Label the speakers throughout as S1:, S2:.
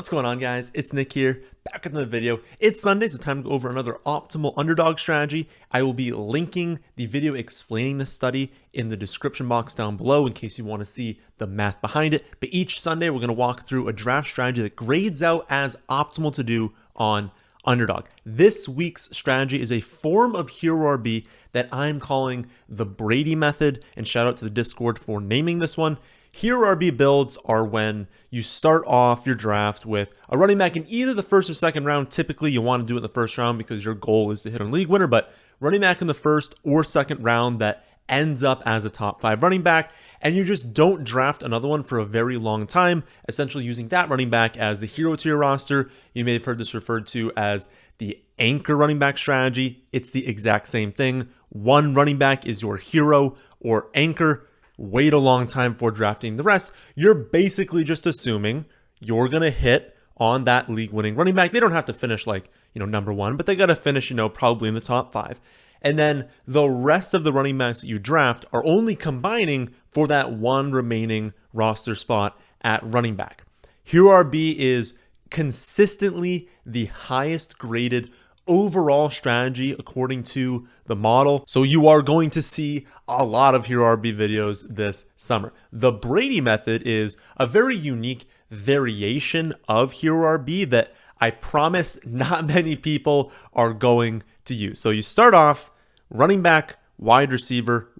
S1: What's going on, guys? It's Nick here, back with another video. It's Sunday, so time to go over another optimal underdog strategy. I will be linking the video explaining this study in the description box down below in case you want to see the math behind it. But each Sunday, we're going to walk through a draft strategy that grades out as optimal to do on Underdog. This week's strategy is a form of hero RB that I'm calling the Brady Method, and shout out to the Discord for naming this one. Hero RB builds are when you start off your draft with a running back in either the first or second round. Typically, you want to do it in the first round because your goal is to hit a league winner, but running back in the first or second round that ends up as a top 5 running back, and you just don't draft another one for a very long time, essentially using that running back as the hero to your roster. You may have heard this referred to as the anchor running back strategy. It's the exact same thing. One running back is your hero or anchor. Wait a long time for drafting the rest. You're basically just assuming you're going to hit on that league winning running back. They don't have to finish like, number 1, but they got to finish, probably in the top 5. And then the rest of the running backs that you draft are only combining for that one remaining roster spot at running back. Hero RB is consistently the highest graded overall strategy according to the model. So you are going to see a lot of Hero RB videos this summer. The Brady Method is a very unique variation of Hero RB that I promise not many people are going to use. So you start off running back, wide receiver,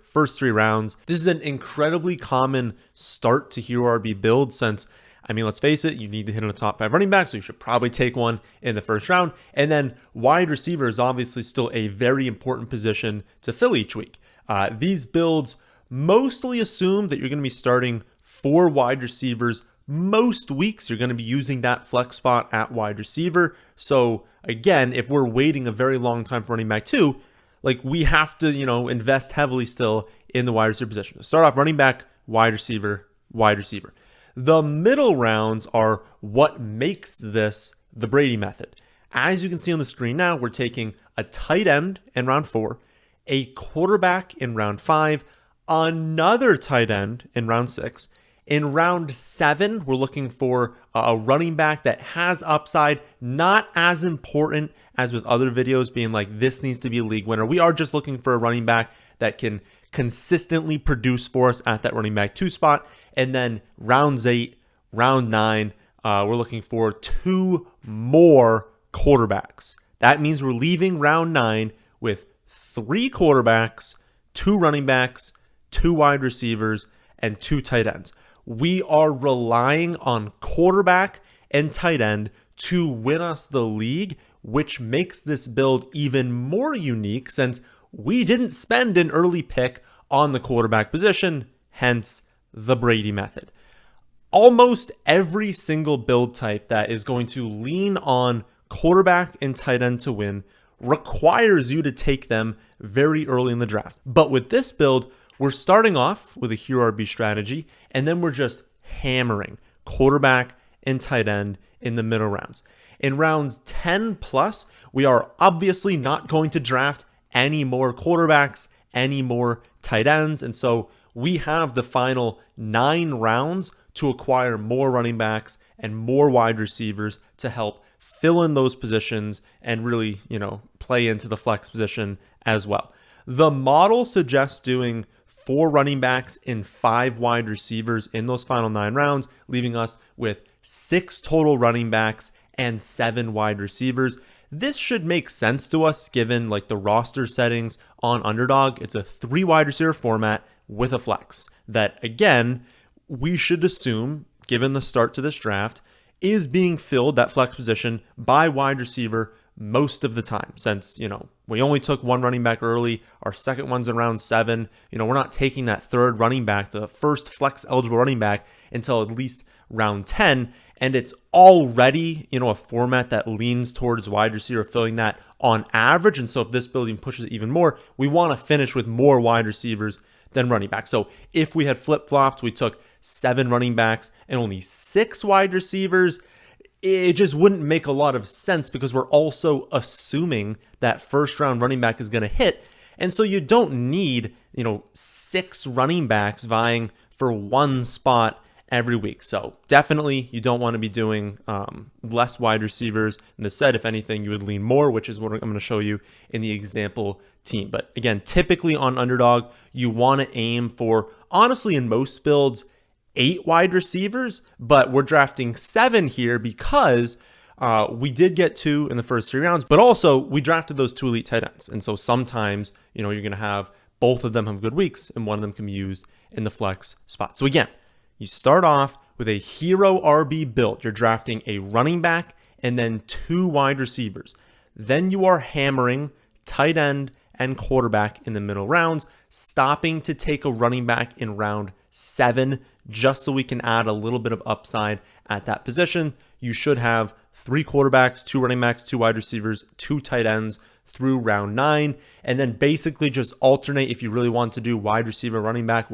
S1: first 3 rounds. This is an incredibly common start to Hero RB build since, let's face it, you need to hit on a top 5 running back, so you should probably take one in the first round. And then wide receiver is obviously still a very important position to fill each week. These builds mostly assume that you're going to be starting 4 wide receivers. Most weeks, you're going to be using that flex spot at wide receiver. So again, if we're waiting a very long time for running back 2, we have to, invest heavily still in the wide receiver position. So start off running back, wide receiver. The middle rounds are what makes this the Brady Method. As you can see on the screen now, we're taking a tight end in round 4, a quarterback in round 5, another tight end in round 6. In round 7, we're looking for a running back that has upside, not as important as with other videos being like, this needs to be a league winner. We are just looking for a running back that can consistently produce for us at that running back 2 spot. And then rounds 8, round 9, we're looking for 2 more quarterbacks. That means we're leaving round 9 with 3 quarterbacks, 2 running backs, 2 wide receivers, and 2 tight ends. We are relying on quarterback and tight end to win us the league, which makes this build even more unique since we didn't spend an early pick on the quarterback position, hence the Brady Method. Almost every single build type that is going to lean on quarterback and tight end to win requires you to take them very early in the draft. But with this build, we're starting off with a Hero RB strategy, and then we're just hammering quarterback and tight end in the middle rounds. In rounds 10 plus, we are obviously not going to draft any more quarterbacks, any more tight ends. And so we have the final 9 rounds to acquire more running backs and more wide receivers to help fill in those positions and really, play into the flex position as well. The model suggests doing 4 running backs and 5 wide receivers in those final 9 rounds, leaving us with 6 total running backs and 7 wide receivers. This should make sense to us given the roster settings on Underdog. It's a 3 wide receiver format with a flex that, again, we should assume, given the start to this draft, is being filled, that flex position, by wide receiver most of the time since, we only took 1 running back early. Our second one's in round 7. We're not taking that 3rd running back, the first flex eligible running back, until at least round 10. And it's already, a format that leans towards wide receiver filling that on average. And so if this building pushes it even more, we want to finish with more wide receivers than running back. So if we had flip-flopped, we took 7 running backs and only 6 wide receivers, it just wouldn't make a lot of sense because we're also assuming that first round running back is going to hit. And so you don't need, 6 running backs vying for 1 spot every week. So definitely you don't want to be doing less wide receivers. Instead, if anything, you would lean more, which is what I'm going to show you in the example team. But again, typically on Underdog, you want to aim for, honestly, in most builds, 8 wide receivers, but we're drafting 7 here because we did get 2 in the first 3 rounds, but also we drafted those 2 elite tight ends. And so sometimes, you're going to have both of them have good weeks and one of them can be used in the flex spot. So again, you start off with a hero RB build. You're drafting a running back and then 2 wide receivers. Then you are hammering tight end and quarterback in the middle rounds, stopping to take a running back in round 7, just so we can add a little bit of upside at that position. You should have 3 quarterbacks, 2 running backs, 2 wide receivers, 2 tight ends through round 9, and then basically just alternate if you really want to do wide receiver, running back,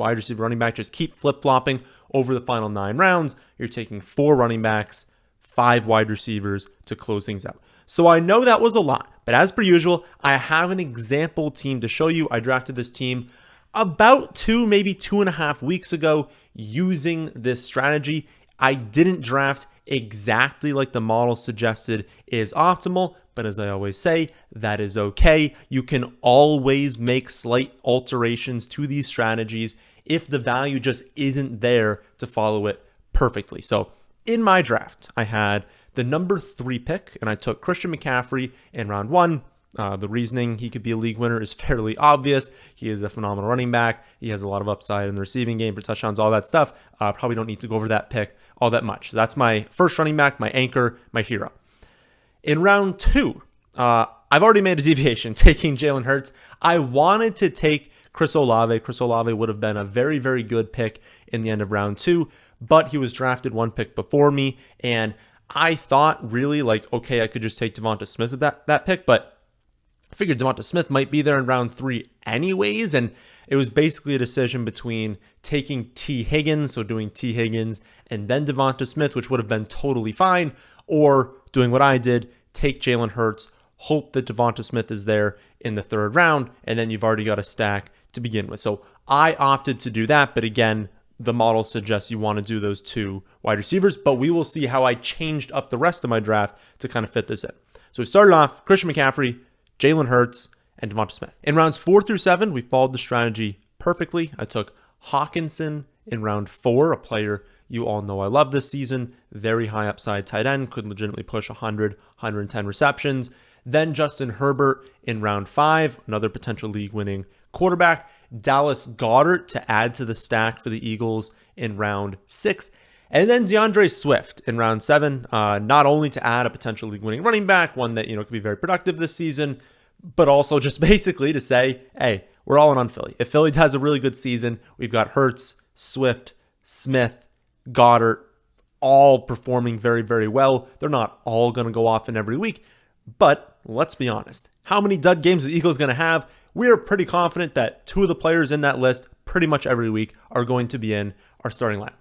S1: just keep flip-flopping over the final 9 rounds. You're taking 4 running backs, 5 wide receivers to close things out. So I know that was a lot, but as per usual, I have an example team to show you. I drafted this team about 2, maybe 2.5 weeks ago using this strategy. I didn't draft exactly like the model suggested is optimal, but as I always say, that is okay. You can always make slight alterations to these strategies if the value just isn't there to follow it perfectly. So in my draft, I had the number 3 pick, and I took Christian McCaffrey in round 1. The reasoning he could be a league winner is fairly obvious. He is a phenomenal running back. He has a lot of upside in the receiving game for touchdowns, all that stuff. Probably don't need to go over that pick all that much. So that's my first running back, my anchor, my hero. In round 2, I've already made a deviation, taking Jalen Hurts. I wanted to take Chris Olave. Chris Olave would have been a very, very good pick in the end of round 2, but he was drafted 1 pick before me, and I thought really okay, I could just take Devonta Smith with that pick, but I figured Devonta Smith might be there in round 3 anyways, and it was basically a decision between taking T. Higgins, so doing T. Higgins and then Devonta Smith, which would have been totally fine, or doing what I did, take Jalen Hurts, hope that Devonta Smith is there in the 3rd round, and then you've already got a stack to begin with. So I opted to do that, but again, the model suggests you want to do those 2 wide receivers, but we will see how I changed up the rest of my draft to kind of fit this in. So we started off Christian McCaffrey, Jalen Hurts, and Devonta Smith. In rounds 4 through 7, we followed the strategy perfectly. I took Hawkinson in round 4, a player you all know I love this season. Very high upside tight end, could legitimately push 100, 110 receptions. Then Justin Herbert in round 5, another potential league-winning quarterback. Dallas Goedert to add to the stack for the Eagles in round 6. And then DeAndre Swift in round 7, not only to add a potential league-winning running back, one that could be very productive this season, but also just basically to say, hey, we're all in on Philly. If Philly has a really good season, we've got Hurts, Swift, Smith, Goddard, all performing very, very well. They're not all going to go off in every week, but let's be honest. How many dud games the Eagles going to have? We are pretty confident that 2 of the players in that list pretty much every week are going to be in our starting line.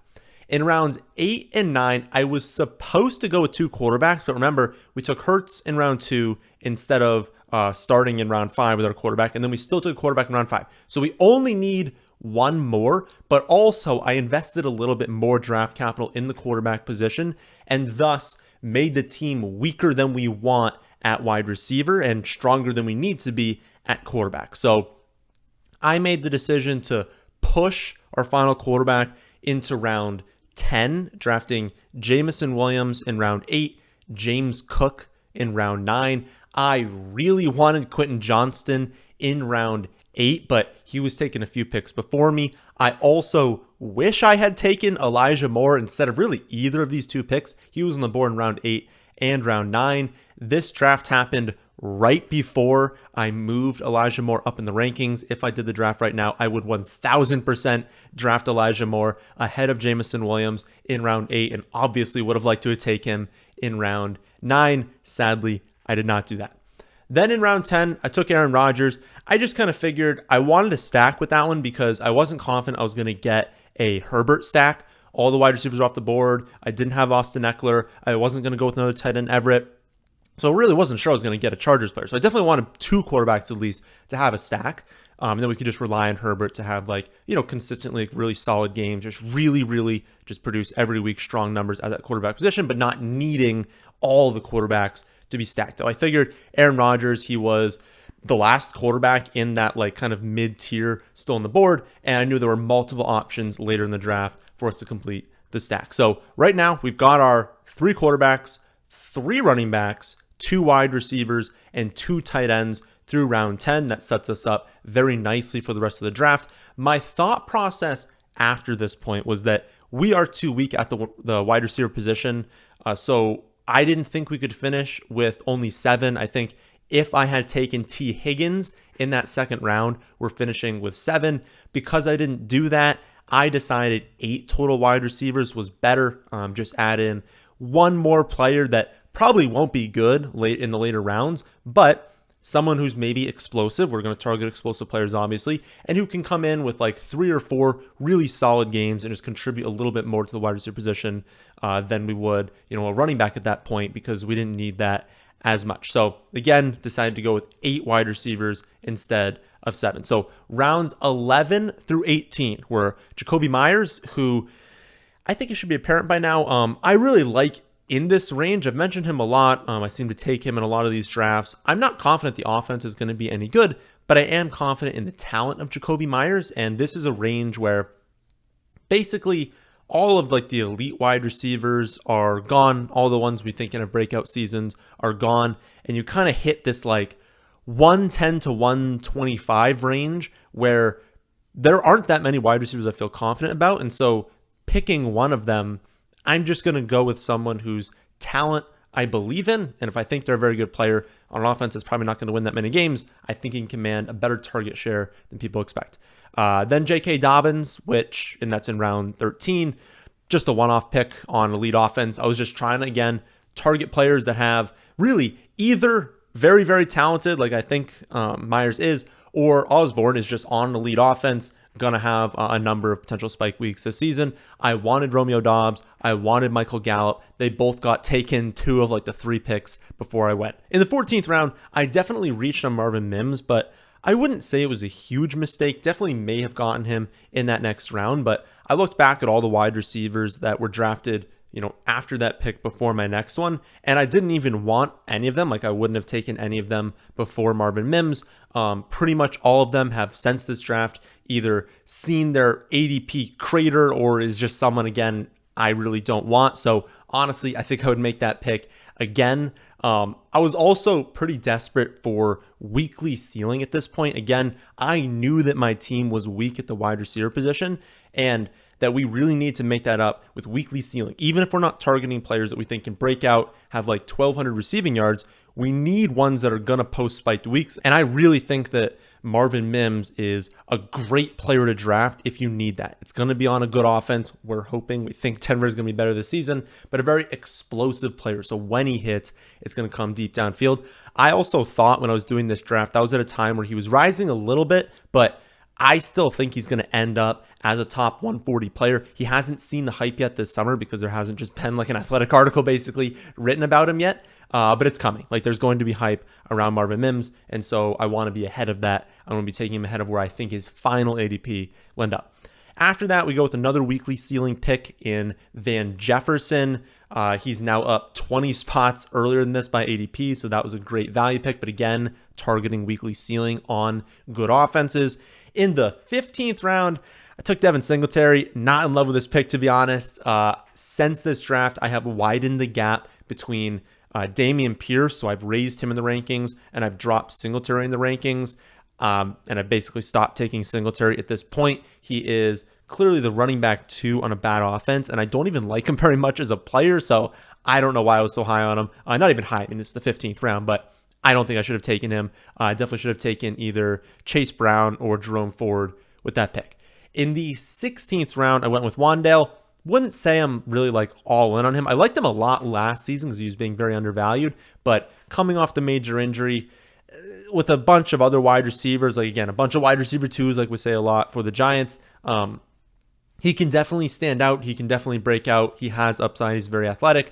S1: In rounds 8 and 9, I was supposed to go with 2 quarterbacks, but remember, we took Hurts in round 2 instead of starting in round 5 with our quarterback, and then we still took a quarterback in round 5. So we only need 1 more, but also I invested a little bit more draft capital in the quarterback position and thus made the team weaker than we want at wide receiver and stronger than we need to be at quarterback. So I made the decision to push our final quarterback into round 10, drafting Jamison Williams in round 8, James Cook in round 9. I really wanted Quentin Johnston in round 8, but he was taking a few picks before me. I also wish I had taken Elijah Moore instead of really either of these 2 picks. He was on the board in round 8 and round 9. This draft happened right before I moved Elijah Moore up in the rankings. If I did the draft right now, I would 1000% draft Elijah Moore ahead of Jamison Williams in round 8 and obviously would have liked to take him in round 9. Sadly, I did not do that. Then in round 10, I took Aaron Rodgers. I just kind of figured I wanted to stack with that one because I wasn't confident I was going to get a Herbert stack. All the wide receivers were off the board. I didn't have Austin Eckler. I wasn't going to go with another tight end, Everett. So I really wasn't sure I was going to get a Chargers player. So I definitely wanted 2 quarterbacks at least to have a stack. And then we could just rely on Herbert to have like, consistently like really solid games, just really just produce every week strong numbers at that quarterback position, but not needing all the quarterbacks to be stacked. Though I figured Aaron Rodgers, he was the last quarterback in that like kind of mid-tier still on the board, and I knew there were multiple options later in the draft for us to complete the stack. So right now we've got our 3 quarterbacks, 3 running backs, 2 wide receivers, and 2 tight ends through round 10. That sets us up very nicely for the rest of the draft. My thought process after this point was that we are too weak at the wide receiver position. So I didn't think we could finish with only 7. I think if I had taken T. Higgins in that second round, we're finishing with 7. Because I didn't do that, I decided 8 total wide receivers was better. Just add in 1 more player that probably won't be good late in the later rounds, but someone who's maybe explosive. We're going to target explosive players, obviously, and who can come in with like 3 or 4 really solid games and just contribute a little bit more to the wide receiver position than we would, a running back at that point, because we didn't need that as much. So again, decided to go with 8 wide receivers instead of 7. So rounds 11 through 18 were Jakobi Meyers, who I think it should be apparent by now. I really like in this range. I've mentioned him a lot. I seem to take him in a lot of these drafts. I'm not confident the offense is going to be any good, but I am confident in the talent of Jakobi Meyers. And this is a range where basically all of like the elite wide receivers are gone. All the ones we think in have breakout seasons are gone. And you kind of hit this like 110 to 125 range where there aren't that many wide receivers I feel confident about. And so picking one of them, I'm just going to go with someone whose talent I believe in. And if I think they're a very good player on an offense that's probably not going to win that many games, I think he can command a better target share than people expect. Then J.K. Dobbins, and that's in round 13, just a one-off pick on elite offense. I was just trying to, again, target players that have really either very, very talented, like I think Myers is, or Osborne is just on an elite offense, going to have a number of potential spike weeks this season. I wanted Romeo Doubs. I wanted Michael Gallup. They both got taken 2 of like the 3 picks before I went. In the 14th round, I definitely reached on Marvin Mims, but I wouldn't say it was a huge mistake. Definitely may have gotten him in that next round, but I looked back at all the wide receivers that were drafted, after that pick before my next one, and I didn't even want any of them. Like I wouldn't have taken any of them before Marvin Mims. Pretty much all of them have since this draft either seen their ADP crater or is just someone, again, I really don't want. So honestly, I think I would make that pick again. I was also pretty desperate for weekly ceiling at this point. Again, I knew that my team was weak at the wide receiver position and that we really need to make that up with weekly ceiling. Even if we're not targeting players that we think can break out, have like 1,200 receiving yards, we need ones that are going to post spiked weeks. And I really think that Marvin Mims is a great player to draft if you need that. It's going to be on a good offense. We think Denver is going to be better this season, but a very explosive player. So when he hits, it's going to come deep downfield. I also thought when I was doing this draft, that was at a time where he was rising a little bit, but I still think he's going to end up as a top 140 player. He hasn't seen the hype yet this summer because there hasn't just been like an athletic article basically written about him yet. But it's coming. Like there's going to be hype around Marvin Mims. And so I want to be ahead of that. I want to be taking him ahead of where I think his final ADP will end up. After that, we go with another weekly ceiling pick in Van Jefferson. He's now up 20 spots earlier than this by ADP. So that was a great value pick. But again, targeting weekly ceiling on good offenses. In the 15th round, I took Devin Singletary. Not in love with this pick, to be honest. Since this draft, I have widened the gap between Dameon Pierce, so I've raised him in the rankings, and I've dropped Singletary in the rankings, and I've basically stopped taking Singletary at this point. He is clearly the running back 2 on a bad offense, and I don't even like him very much as a player, so I don't know why I was so high on him. Not even high, I mean, it's the 15th round, but I don't think I should have taken him. I definitely should have taken either Chase Brown or Jerome Ford with that pick. In the 16th round, I went with Wan'Dale. Wouldn't say I'm really like all in on him. I liked him a lot last season because he was being very undervalued, but coming off the major injury with a bunch of other wide receivers, like again, a bunch of wide receiver 2s, like we say a lot for the Giants, he can definitely stand out. He can definitely break out. He has upside. He's very athletic.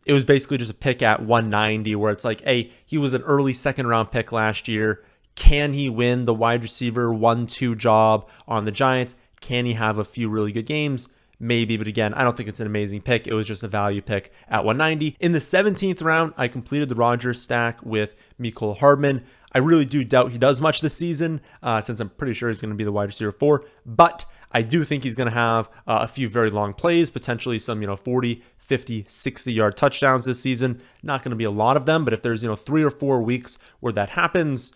S1: It was basically just a pick at 190 where it's like, hey, he was an early second round pick last year. Can he win the wide receiver 1-2 job on the Giants? Can he have a few really good games? Maybe, but again, I don't think it's an amazing pick. It was just a value pick at 190. In the 17th round, I completed the Rodgers stack with Mecole Hardman. I really do doubt he does much this season, since I'm pretty sure he's going to be the wide receiver 4, but I do think he's going to have a few very long plays, potentially some, 40, 50, 60-yard touchdowns this season. Not going to be a lot of them, but if there's, 3 or 4 weeks where that happens,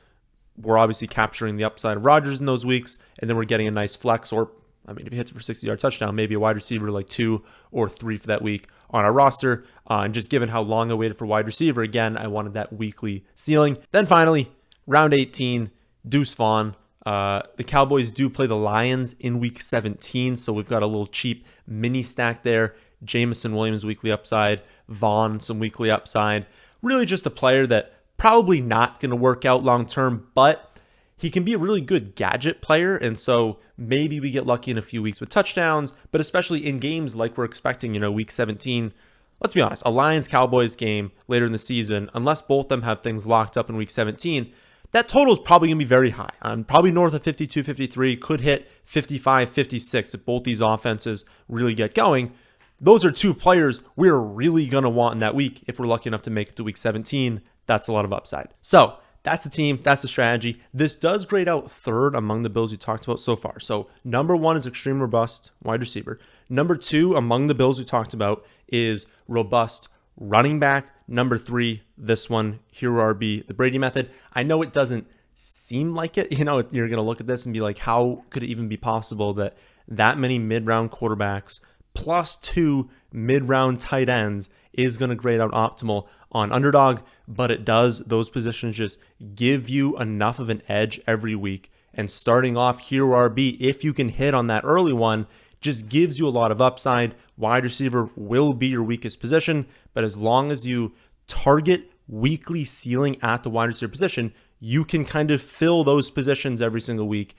S1: we're obviously capturing the upside of Rodgers in those weeks, and then we're getting a nice flex, or if he hits it for 60-yard touchdown, maybe a wide receiver like 2 or 3 for that week on our roster. And just given how long I waited for wide receiver, again, I wanted that weekly ceiling. Then finally, round 18, Deuce Vaughn. The Cowboys do play the Lions in week 17, so we've got a little cheap mini stack there. Jameson Williams weekly upside, Vaughn some weekly upside. Really just a player that probably not going to work out long term, but he can be a really good gadget player, and so maybe we get lucky in a few weeks with touchdowns, but especially in games like we're expecting, week 17. Let's be honest, a Lions-Cowboys game later in the season, unless both of them have things locked up in week 17, that total is probably going to be very high. Probably north of 52, 53, could hit 55, 56 if both these offenses really get going. Those are two players we're really going to want in that week if we're lucky enough to make it to week 17. That's a lot of upside. So that's the team. That's the strategy. This does grade out third among the builds we talked about so far. So number 1 is extreme robust wide receiver. Number 2 among the builds we talked about is robust running back. Number 3, this one, Hero RB, the Brady Method. I know it doesn't seem like it. You're going to look at this and be like, how could it even be possible that many mid-round quarterbacks plus 2 mid-round tight ends is going to grade out optimal on Underdog? But it does. Those positions just give you enough of an edge every week. And starting off Hero RB, if you can hit on that early one, just gives you a lot of upside. Wide receiver will be your weakest position, but as long as you target weekly ceiling at the wide receiver position, you can kind of fill those positions every single week,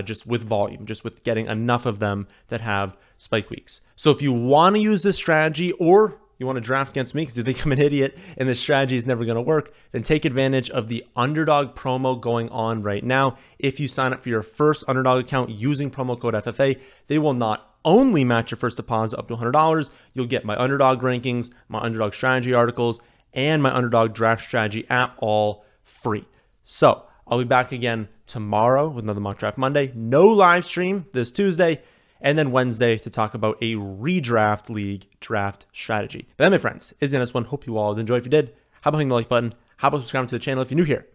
S1: just with volume, just with getting enough of them that have spike weeks. So if you want to use this strategy, or you want to draft against me because you think I'm an idiot and this strategy is never going to work, then take advantage of the Underdog promo going on right now. If you sign up for your first Underdog account using promo code FFA, they will not only match your first deposit up to $100, you'll get my Underdog rankings, my Underdog strategy articles, and my Underdog Draft Strategy app all free. So I'll be back again tomorrow with another Mock Draft Monday. No live stream this Tuesday. And then Wednesday to talk about a redraft league draft strategy. But then, my friends, is the end of this one. Hope you all enjoyed. If you did, how about hitting the like button? How about subscribing to the channel if you're new here?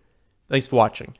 S1: Thanks for watching.